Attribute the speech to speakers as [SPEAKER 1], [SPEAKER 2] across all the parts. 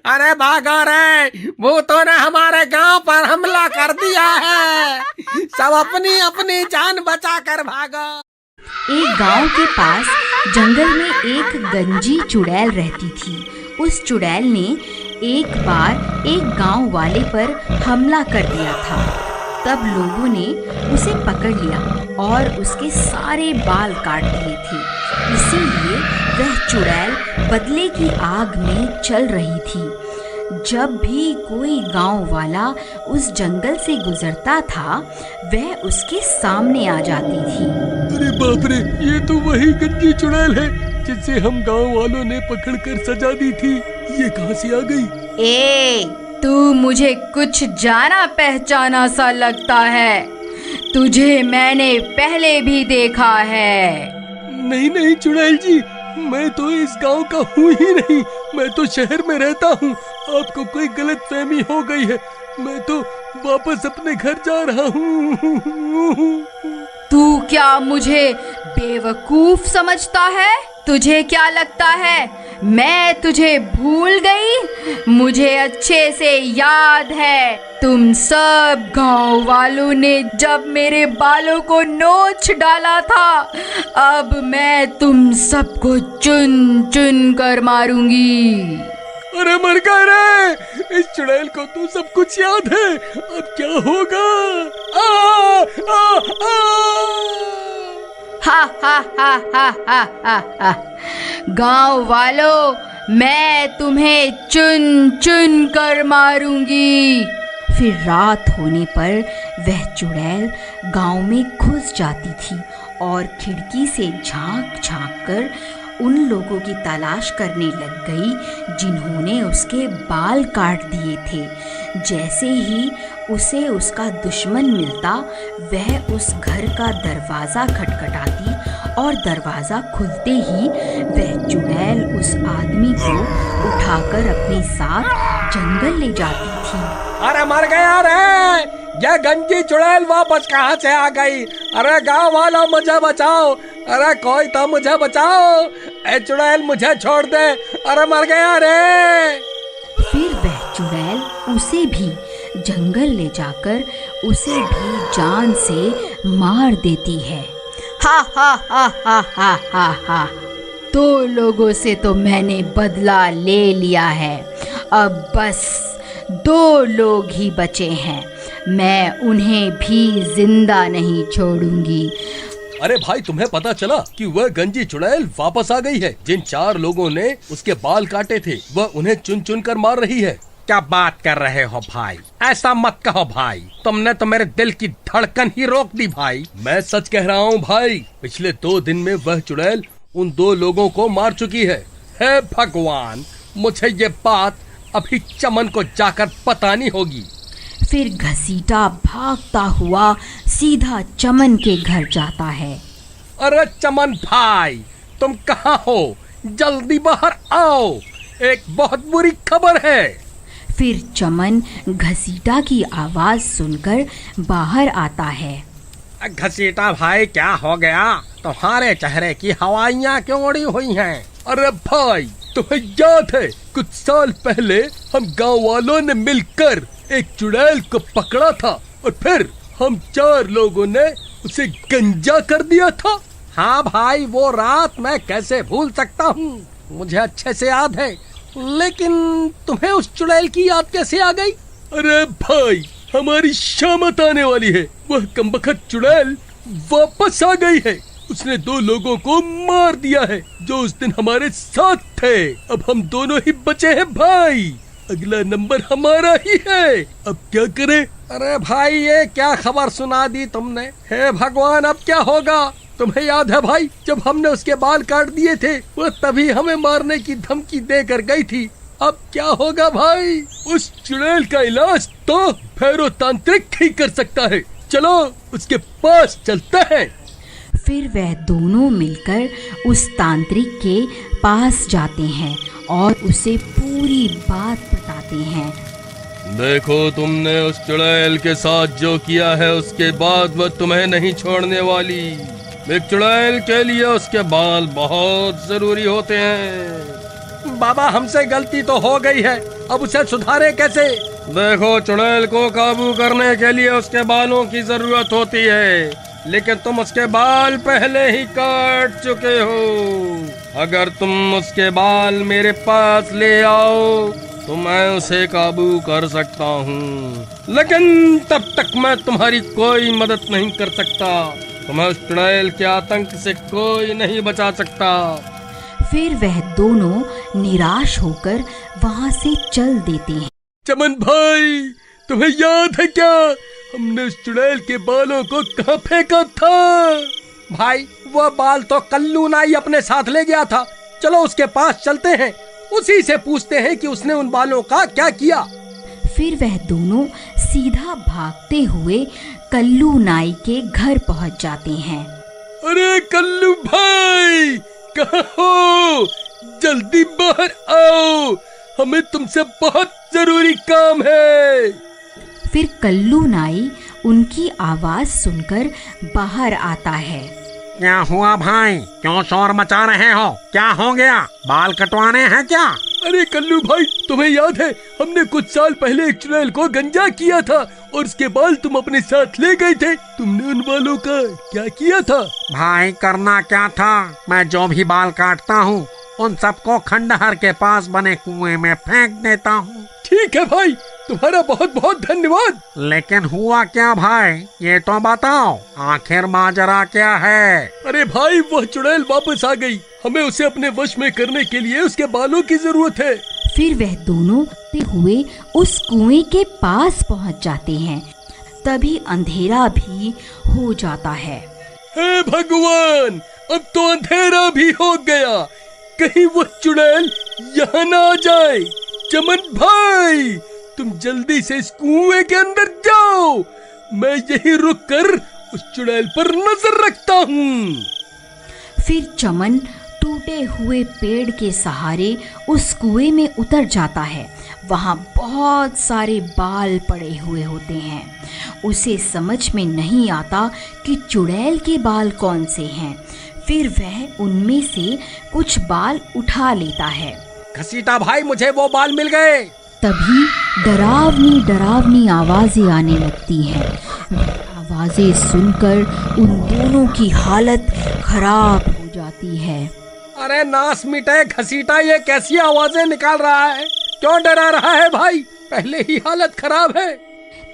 [SPEAKER 1] अरे भागो रे, भूतों ने हमारे गांव पर हमला कर दिया है। सब अपनी अपनी जान बचा कर भागो।
[SPEAKER 2] एक गांव के पास जंगल में एक गंजी चुड़ैल रहती थी। उस चुड़ैल ने एक बार एक गांव वाले पर हमला कर दिया था। तब लोगों ने उसे पकड़ लिया और उसके सारे बाल काट दिए थे। इसीलिए वह चुड़ैल बदले की आग में चल रही थी। जब भी कोई गांव वाला उस जंगल से गुजरता था, वह उसके सामने आ जाती थी।
[SPEAKER 3] अरे बाप रे, ये तो वही गंजी चुड़ैल है जिसे हम गांव वालों ने पकड़कर सजा दी थी। ये कहां से आ गई?
[SPEAKER 2] ए, तू मुझे कुछ जाना पहचाना सा लगता है। तुझे मैंने पहले भी देखा है।
[SPEAKER 3] नहीं नहीं चुड़ैल जी, मैं तो इस गांव का हूँ ही नहीं। मैं तो शहर में रहता हूँ। आपको कोई गलतफहमी हो गई है। मैं तो वापस अपने घर जा रहा हूँ।
[SPEAKER 2] तू क्या मुझे बेवकूफ समझता है? तुझे क्या लगता है मैं तुझे भूल गई? मुझे अच्छे से याद है, तुम सब गांव वालों ने जब मेरे बालों को नोच डाला था। अब मैं तुम सबको चुन चुन कर मारूंगी।
[SPEAKER 3] अरे मर गए रे, इस चुड़ैल को तो सब कुछ याद है। अब क्या होगा? आ, आ, आ!
[SPEAKER 2] हा हा हा हा हा हा हा। गांव वालों, मैं तुम्हें चुन चुन कर मारूंगी। फिर रात होने पर वह चुड़ैल गांव में घुस जाती थी और खिड़की से झांक झांक कर उन लोगों की तलाश करने लग गई जिन्होंने उसके बाल काट दिए थे। जैसे ही उसे उसका दुश्मन मिलता, वह उस घर का दरवाज़ा खटखटाती और दरवाज़ा खुलते ही वह चुड़ैल उस आदमी को उठाकर अपने साथ जंगल ले जाती थी।
[SPEAKER 1] अरे मर गया रे, यह गंजी चुड़ैल वापस कहाँ से आ गई? अरे गांव वालों, मुझे बचाओ। अरे कोई तो मुझे बचाओ। ए चुड़ैल, मुझे छोड़ दे। अरे मर गया रे।
[SPEAKER 2] फिर वह चुड़ैल उसे भी जंगल ले जाकर उसे भी जान से मार देती है। हा हा हा हा हा हा हा। दो लोगों से तो मैंने बदला ले लिया है। अब बस 2 लोग ही बचे हैं। मैं उन्हें भी जिंदा नहीं छोड़ूंगी।
[SPEAKER 3] अरे भाई, तुम्हें पता चला कि वह गंजी चुड़ैल वापस आ गई है? जिन 4 लोगों ने उसके बाल काटे थे, वह उन्हें चुन चुन कर मार रही है।
[SPEAKER 1] क्या बात कर रहे हो भाई? ऐसा मत कहो भाई, तुमने तो मेरे दिल की धड़कन ही रोक दी भाई।
[SPEAKER 3] मैं सच कह रहा हूँ भाई। पिछले 2 दिन में वह चुड़ैल उन 2 लोगों को मार चुकी है।
[SPEAKER 1] हे भगवान, मुझे ये बात अभी चमन को जाकर बतानी होगी।
[SPEAKER 2] फिर घसीटा भागता हुआ सीधा चमन के घर जाता है।
[SPEAKER 1] अरे चमन भाई, तुम कहाँ हो? जल्दी बाहर आओ, एक बहुत बुरी खबर है।
[SPEAKER 2] फिर चमन घसीटा की आवाज सुनकर बाहर आता है।
[SPEAKER 1] घसीटा भाई, क्या हो गया? तुम्हारे चेहरे की हवाइयाँ क्यों उड़ी हुई हैं?
[SPEAKER 3] अरे भाई, तुम्हें याद है कुछ साल पहले हम गांव वालों ने मिलकर एक चुड़ैल को पकड़ा था और फिर हम 4 लोगों ने उसे गंजा कर दिया था?
[SPEAKER 1] हाँ भाई, वो रात मैं कैसे भूल सकता हूँ, मुझे अच्छे से याद है। लेकिन तुम्हें उस चुड़ैल की याद कैसे आ गई?
[SPEAKER 3] अरे भाई, हमारी शामत आने वाली है। वह कमबख्त चुड़ैल वापस आ गई है। उसने 2 लोगों को मार दिया है जो उस दिन हमारे साथ थे। अब हम दोनों ही बचे हैं भाई। अगला नंबर हमारा ही है। अब क्या करें?
[SPEAKER 1] अरे भाई, ये क्या खबर सुना दी तुमने? हे भगवान, अब क्या होगा? तुम्हें याद है भाई, जब हमने उसके बाल काट दिए थे, वो तभी हमें मारने की धमकी देकर गई थी। अब क्या होगा भाई?
[SPEAKER 3] उस चुड़ैल का इलाज तो भैरव तांत्रिक ही कर सकता है। चलो उसके पास चलते हैं।
[SPEAKER 2] फिर वह दोनों मिलकर उस तांत्रिक के पास जाते हैं और उसे पूरी बात बताते हैं।
[SPEAKER 3] देखो, तुमने उस चुड़ैल के साथ जो किया है, उसके बाद वह तुम्हें नहीं छोड़ने वाली। एक चुड़ैल के लिए उसके बाल बहुत जरूरी होते हैं।
[SPEAKER 1] बाबा हमसे गलती तो हो गई है, अब उसे सुधारे कैसे? देखो चुड़ैल को काबू करने के लिए उसके बालों की जरूरत होती है, लेकिन तुम उसके बाल पहले ही काट चुके हो। अगर तुम उसके बाल मेरे पास ले आओ तो मैं उसे काबू कर सकता हूँ, लेकिन तब तक मैं तुम्हारी कोई मदद नहीं कर सकता। तुम्हें उस चुड़ैल के आतंक से कोई नहीं बचा सकता।
[SPEAKER 2] फिर वह दोनों निराश होकर वहाँ से चल देते हैं।
[SPEAKER 3] चमन भाई, तुम्हें याद है क्या हमने उस चुड़ैल के बालों को कहाँ फेंका था?
[SPEAKER 1] भाई वह बाल तो कल्लू नाई अपने साथ ले गया था। चलो उसके पास चलते हैं, उसी से पूछते हैं कि उसने उन बालों का क्या किया।
[SPEAKER 2] फिर वह दोनों सीधा भागते हुए कल्लू नाई के घर पहुंच जाते हैं।
[SPEAKER 3] अरे कल्लू भाई, कहाँ हो? जल्दी बाहर आओ, हमें तुमसे बहुत जरूरी काम है।
[SPEAKER 2] फिर कल्लू नाई उनकी आवाज सुनकर बाहर आता है।
[SPEAKER 4] क्या हुआ भाई, क्यों शोर मचा रहे हो? क्या हो गया? बाल कटवाने हैं क्या?
[SPEAKER 3] अरे कल्लू भाई, तुम्हें याद है हमने कुछ साल पहले एक चुड़ैल को गंजा किया था और उसके बाल तुम अपने साथ ले गए थे। तुमने उन बालों का क्या किया था?
[SPEAKER 4] भाई करना क्या था, मैं जो भी बाल काटता हूँ उन सबको खंडहर के पास बने कुएं में फेंक देता हूँ।
[SPEAKER 3] ठीक है भाई, तुम्हारा बहुत बहुत धन्यवाद।
[SPEAKER 4] लेकिन हुआ क्या भाई, ये तो बताओ, आखिर माजरा क्या है?
[SPEAKER 3] अरे भाई, वह चुड़ैल वापस आ गई। हमें उसे अपने वश में करने के लिए उसके बालों की जरूरत है।
[SPEAKER 2] फिर वह दोनों हुए उस कुएं के पास पहुंच जाते हैं। तभी अंधेरा भी हो जाता है।
[SPEAKER 3] हे भगवान, अब तो अंधेरा भी हो गया, कहीं वो चुड़ैल यहाँ ना आ जाए। चमन भाई, तुम जल्दी से इस कुएं के अंदर जाओ, मैं यहीं रुककर उस चुड़ैल पर नजर रखता हूँ।
[SPEAKER 2] फिर चमन टूटे हुए पेड़ के सहारे उस कुएं में उतर जाता है। वहाँ बहुत सारे बाल पड़े हुए होते हैं। उसे समझ में नहीं आता कि चुड़ैल के बाल कौन से हैं। फिर वह उनमें से कुछ बाल उठा लेता है।
[SPEAKER 1] घसीटा भाई, मुझे वो बाल मिल गए।
[SPEAKER 2] तभी डरावनी डरावनी आवाजें आने लगती हैं। आवाजें सुनकर उन दोनों की हालत खराब हो जाती है।
[SPEAKER 1] अरे नास मिटे घसीटा, ये कैसी आवाजें निकाल रहा है? क्यों डरा रहा है भाई? पहले ही हालत खराब है।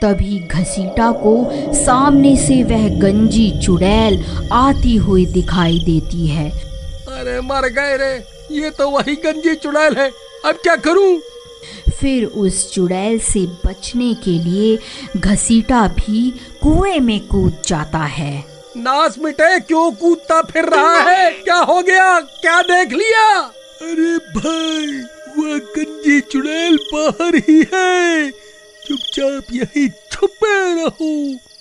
[SPEAKER 2] तभी घसीटा को सामने से वह गंजी चुड़ैल आती हुई दिखाई देती है।
[SPEAKER 1] अरे मर गए रे, ये तो वही गंजी चुड़ैल है, अब क्या करूं?
[SPEAKER 2] फिर उस चुड़ैल से बचने के लिए घसीटा भी कुएं में कूद जाता है।
[SPEAKER 1] नास मिटे, क्यों कूदता फिर रहा है? क्या हो गया? क्या देख लिया?
[SPEAKER 3] अरे भाई, वह गंजी चुड़ैल बाहर ही है, चुपचाप यहीं छुपे रहो,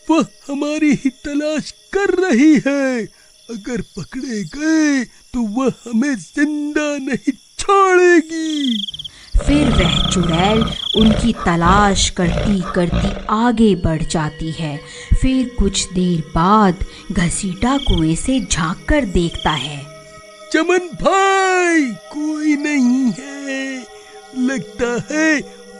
[SPEAKER 3] वह हमारी ही तलाश कर रही है। अगर पकड़े गए तो वह हमें जिंदा नहीं छोड़ेगी।
[SPEAKER 2] फिर वह चुड़ैल उनकी तलाश करती करती आगे बढ़ जाती है। फिर कुछ देर बाद घसीटा कुएं से झांक कर देखता है।
[SPEAKER 3] चमन भाई, कोई नहीं है, लगता है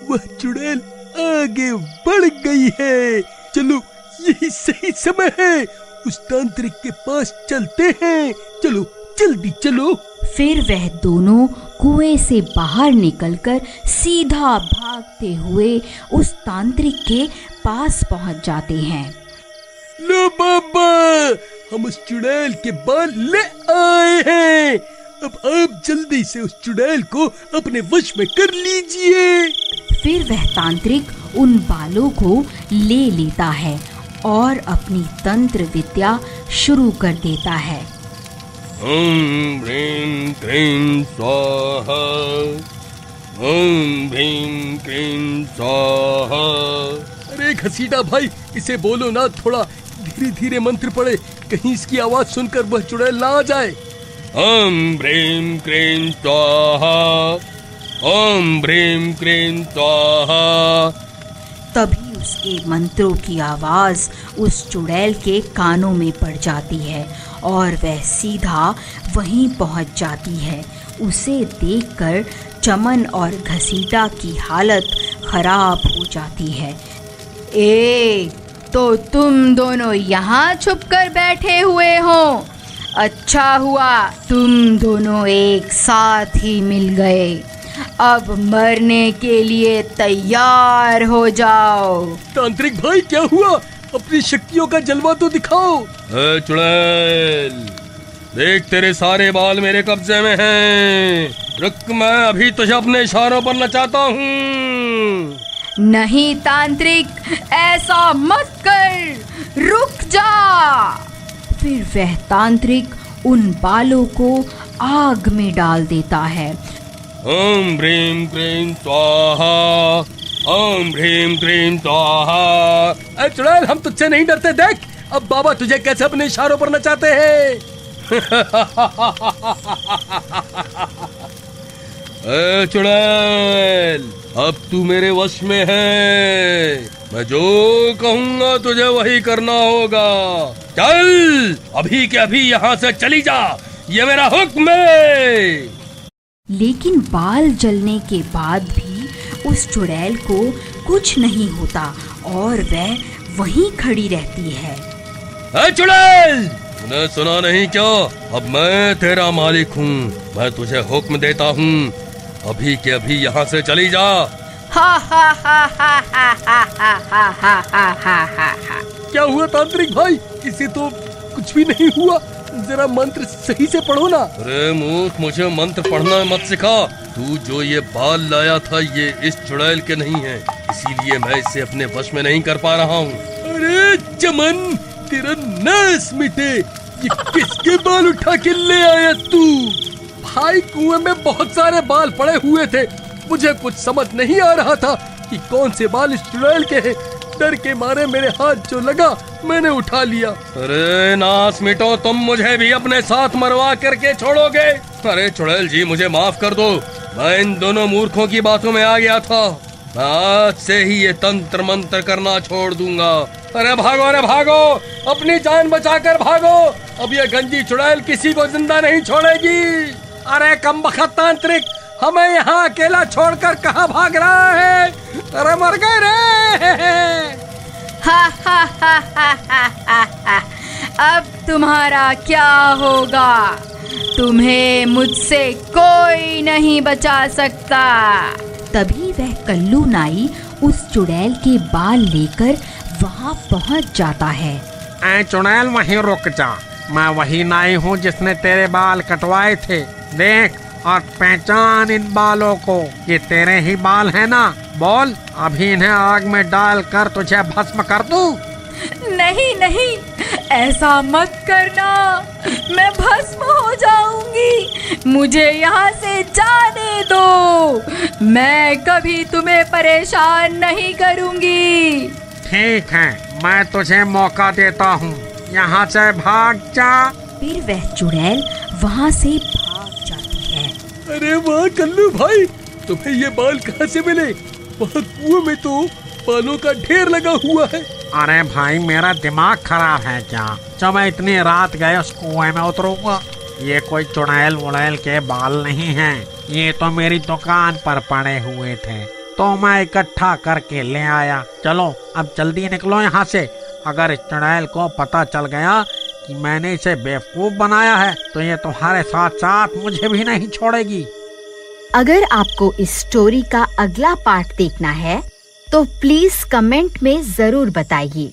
[SPEAKER 3] वह चुड़ैल आगे बढ़ गई है। चलो, यही सही समय है, उस तांत्रिक के पास चलते हैं। चलो जल्दी चलो।
[SPEAKER 2] फिर वह दोनों कुएं से बाहर निकलकर सीधा भागते हुए उस तांत्रिक के पास पहुंच जाते हैं।
[SPEAKER 3] लो बाबा, हम उस चुड़ैल के बाल ले आए हैं। अब आप जल्दी से उस चुड़ैल को अपने वश में कर लीजिए।
[SPEAKER 2] फिर वह तांत्रिक उन बालों को ले लेता है और अपनी तंत्र विद्या शुरू कर देता है।
[SPEAKER 3] ओम ह्रीं क्लीं स्वाहा, ओम ह्रीं क्लीं स्वाहा। अरे घसीटा भाई, इसे बोलो ना, थोड़ा धीरे धीरे मंत्र पढ़े, कहीं इसकी आवाज सुनकर वह चुड़ैल ना आ जाए। ओम ह्रीं क्लीं स्वाहा, ओम ह्रीं क्लीं स्वाहा।
[SPEAKER 2] तभी उसके मंत्रों की आवाज उस चुड़ैल के कानों में पड़ जाती है और वह सीधा वहीं पहुंच जाती है। उसे देखकर चमन और घसीटा की हालत खराब हो जाती है। ए, तो तुम दोनों यहाँ छुप कर बैठे हुए हो। अच्छा हुआ तुम दोनों एक साथ ही मिल गए। अब मरने के लिए तैयार हो जाओ।
[SPEAKER 3] तांत्रिक भाई क्या हुआ? अपनी शक्तियों का जलवा तो दिखाओ। चुड़ैल, देख तेरे सारे बाल मेरे कब्जे में हैं। रुक, मैं अभी तुझे अपने इशारों पर नचाता हूँ।
[SPEAKER 2] नहीं तांत्रिक, ऐसा मत कर, रुक जा। फिर वह तांत्रिक उन बालों को आग में डाल देता है।
[SPEAKER 3] ओम ह्रीं क्लीं स्वाहा, ओम ह्रीं क्लीं स्वाहा। अरे चुड़ैल, हम तुझसे नहीं डरते। देख अब बाबा तुझे कैसे अपने इशारों पर नचाते हैं। चुड़ैल, अब तू मेरे वश में है। मैं जो कहूंगा तुझे वही करना होगा। चल, अभी के अभी यहाँ से चली जा, ये मेरा हुक्म है।
[SPEAKER 2] लेकिन बाल जलने के बाद भी उस चुड़ैल को कुछ नहीं होता और वह वहीं खड़ी रहती है।
[SPEAKER 3] चुड़ैल, तूने सुना नहीं क्या? अब मैं तेरा मालिक हूँ। मैं तुझे हुक्म देता हूँ, अभी के अभी यहाँ से चली जा।
[SPEAKER 2] हा हा हा हा हा हा हा हा हा हा हा हा हा।
[SPEAKER 3] क्या हुआ तांत्रिक भाई? इसे तो कुछ भी नहीं हुआ। जरा मंत्र सही से पढ़ो ना। अरे मूर्ख, मुझे मंत्र पढ़ना मत सिखा। तू जो ये बाल लाया था ये इस चुड़ैल के नहीं है, इसीलिए मैं इसे अपने वश में नहीं कर पा रहा हूँ। अरे चमन, तेरा नाश मिटे। ये किसके बाल उठा के ले आया तू? भाई, कुएं में बहुत सारे बाल पड़े हुए थे। मुझे कुछ समझ नहीं आ रहा था कि कौन से बाल इस चुड़ैल के हैं। डर के मारे मेरे हाथ जो लगा मैंने उठा लिया। अरे नाश मिटो, तुम मुझे भी अपने साथ मरवा करके छोड़ोगे? अरे चुड़ैल जी, मुझे माफ कर दो। मैं इन दोनों मूर्खों की बातों में आ गया था। मैं आज से ही ये तंत्र मंत्र करना छोड़ दूंगा। अरे भागो, अरे भागो, अपनी जान बचाकर भागो। अब ये गंजी चुड़ैल किसी को जिंदा नहीं छोड़ेगी। अरे कमबख्त तांत्रिक, हमें यहाँ अकेला छोड़कर कहाँ भाग रहा है? अरे मर गए रे।
[SPEAKER 2] हा हा हा हा हा हा हा। अब तुम्हारा क्या होगा? तुम्हें मुझसे कोई नहीं बचा सकता। तभी वह कल्लू नाई उस चुड़ैल के बाल लेकर वहाँ पहुँच जाता है।
[SPEAKER 4] ऐ चुड़ैल, वहीं रुक जा। मैं वही नाई हूँ जिसने तेरे बाल कटवाए थे। देख और पहचान इन बालों को, ये तेरे ही बाल हैं ना? बोल, अभी इन्हें आग में डालकर तुझे भस्म कर दूं?
[SPEAKER 2] नहीं नहीं, ऐसा मत करना, मैं भस्म हो जाऊंगी। मुझे यहाँ से जाने दो। मैं कभी तुम्हें परेशान नहीं करूंगी।
[SPEAKER 4] ठीक है, मैं तुझे मौका देता हूँ, यहाँ से भाग जा।
[SPEAKER 2] फिर वह चुड़ैल वहाँ से भाग जाती है।
[SPEAKER 3] अरे वाह कल्लू भाई, तुम्हें ये बाल कहाँ से मिले? वहाँ कुएं में तो बालों का ढेर लगा हुआ है।
[SPEAKER 4] अरे भाई, मेरा दिमाग खराब है क्या? जब मैं इतनी रात गए उस कुएं में उतरूंगा। ये कोई चुड़ैल वुड़ैल के बाल नहीं हैं, ये तो मेरी दुकान पर पड़े हुए थे, तो मैं इकट्ठा करके ले आया। चलो अब जल्दी निकलो यहाँ से। अगर इस चुड़ैल को पता चल गया कि मैंने इसे बेवकूफ बनाया है तो ये तुम्हारे साथ साथ मुझे भी नहीं छोड़ेगी।
[SPEAKER 5] अगर आपको इस स्टोरी का अगला पार्ट देखना है तो प्लीज कमेंट में जरूर बताइए।